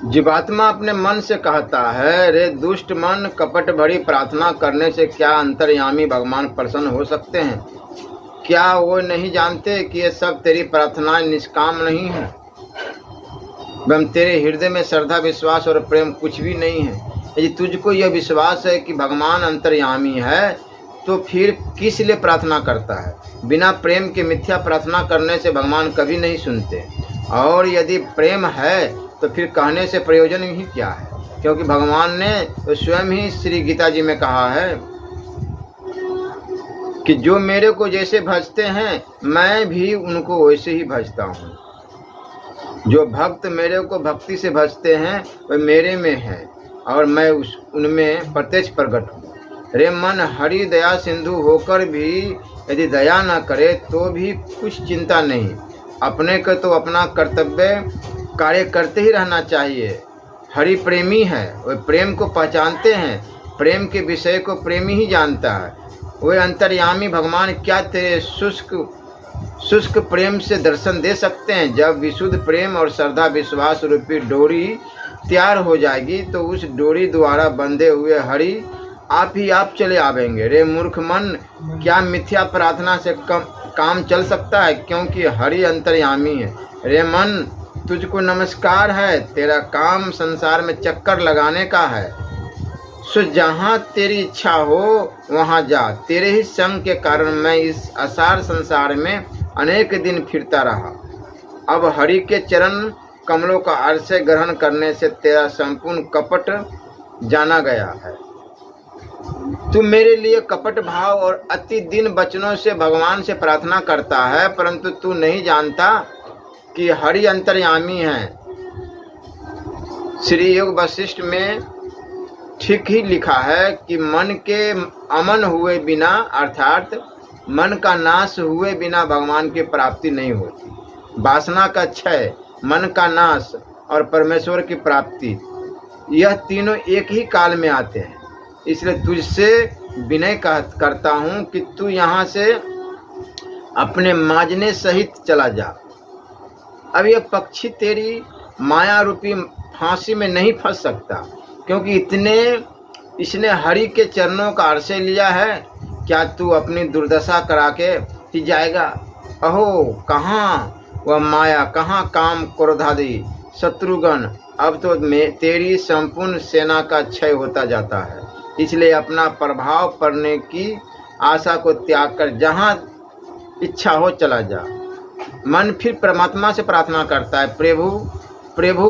जीवात्मा अपने मन से कहता है, रे दुष्ट मन, कपट भरी प्रार्थना करने से क्या अंतर्यामी भगवान प्रसन्न हो सकते हैं? क्या वो नहीं जानते कि ये सब तेरी प्रार्थनाएं निष्काम नहीं है? एवं तेरे हृदय में श्रद्धा, विश्वास और प्रेम कुछ भी नहीं है। यदि तुझको यह विश्वास है कि भगवान अंतर्यामी है, तो फिर किस लिए प्रार्थना करता है? बिना प्रेम के मिथ्या प्रार्थना करने से भगवान कभी नहीं सुनते। और यदि प्रेम है तो फिर कहने से प्रयोजन ही क्या है? क्योंकि भगवान ने तो स्वयं ही श्री गीता जी में कहा है कि जो मेरे को जैसे भजते हैं, मैं भी उनको वैसे ही भजता हूँ। जो भक्त मेरे को भक्ति से भजते हैं, वह मेरे में है और मैं उनमें प्रत्यक्ष प्रकट हूँ। रे मन, हरि दया सिंधु होकर भी यदि दया न करे तो भी कुछ चिंता नहीं। अपने को तो अपना कर्तव्य कार्य करते ही रहना चाहिए। हरि प्रेमी है, वह प्रेम को पहचानते हैं। प्रेम के विषय को प्रेमी ही जानता है। वे अंतर्यामी भगवान क्या तेरे शुष्क प्रेम से दर्शन दे सकते हैं? जब विशुद्ध प्रेम और श्रद्धा विश्वास रूपी डोरी तैयार हो जाएगी तो उस डोरी द्वारा बंधे हुए हरि आप ही आप चले आवेंगे। रे मूर्ख मन, क्या मिथ्या प्रार्थना से काम चल सकता है? क्योंकि हरि अंतर्यामी है। रे मन, तुझको नमस्कार है। तेरा काम संसार में चक्कर लगाने का है। सो जहाँ तेरी इच्छा हो वहाँ जा। तेरे ही संग के कारण मैं इस असार संसार में अनेक दिन फिरता रहा। अब हरि के चरण कमलों का आश्रय ग्रहण करने से तेरा संपूर्ण कपट जाना गया है। तू मेरे लिए कपट भाव और अति दिन वचनों से भगवान से प्रार्थना करता है, परंतु तू नहीं जानता कि हरि अंतर्यामी है। श्री योग वशिष्ठ में ठीक ही लिखा है कि मन के अमन हुए बिना, अर्थात मन का नाश हुए बिना भगवान की प्राप्ति नहीं होती। वासना का क्षय, मन का नाश और परमेश्वर की प्राप्ति, यह तीनों एक ही काल में आते हैं। इसलिए तुझसे विनय करता हूँ कि तू यहाँ से अपने मांझने सहित चला जा। अब यह पक्षी तेरी माया रूपी फांसी में नहीं फंस सकता, क्योंकि इसने हरि के चरणों का आश्रय लिया है। क्या तू अपनी दुर्दशा करा के ही जाएगा? अहो, कहाँ वह माया, कहाँ काम क्रोधादि शत्रुगण? अब तो तेरी संपूर्ण सेना का क्षय होता जाता है। इसलिए अपना प्रभाव पड़ने की आशा को त्याग कर जहाँ इच्छा हो चला जा। मन फिर परमात्मा से प्रार्थना करता है, प्रभु